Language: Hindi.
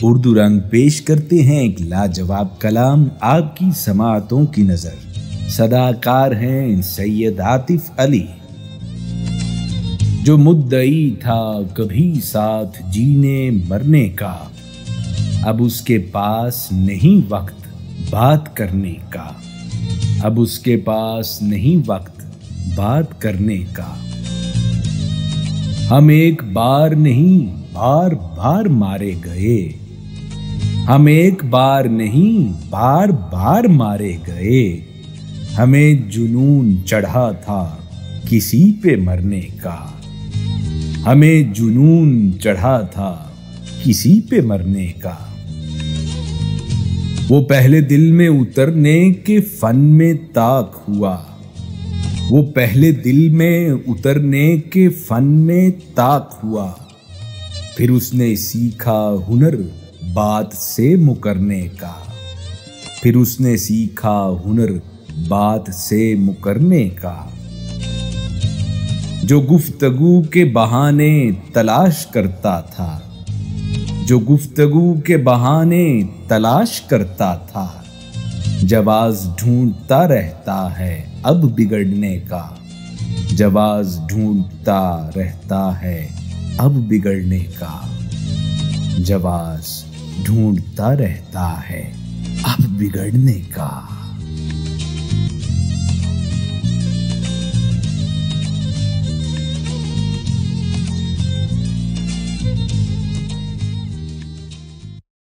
उर्दू रंग पेश करते हैं एक लाजवाब कलाम आपकी समाअतों की नजर। सदाकार हैं सैयद आतिफ अली। जो मुद्दई था कभी साथ जीने मरने का, अब उसके पास नहीं वक्त बात करने का। अब उसके पास नहीं वक्त बात करने का। हम एक बार नहीं बार बार मारे गए। हम एक बार नहीं बार बार मारे गए। हमें जुनून चढ़ा था किसी पे मरने का। हमें जुनून चढ़ा था किसी पे मरने का। वो पहले दिल में उतरने के फन में ताक हुआ। वो पहले दिल में उतरने के फन में ताक हुआ। फिर उसने सीखा हुनर बात से मुकरने का। फिर उसने सीखा हुनर बात से मुकरने का। जो गुफ्तगू के बहाने तलाश करता था। जो गुफ्तगू के बहाने तलाश करता था। जवाज ढूंढता रहता है अब बिगड़ने का। जवाज ढूंढता रहता है अब बिगड़ने का। जवाज ढूंढता रहता है अब बिगड़ने का।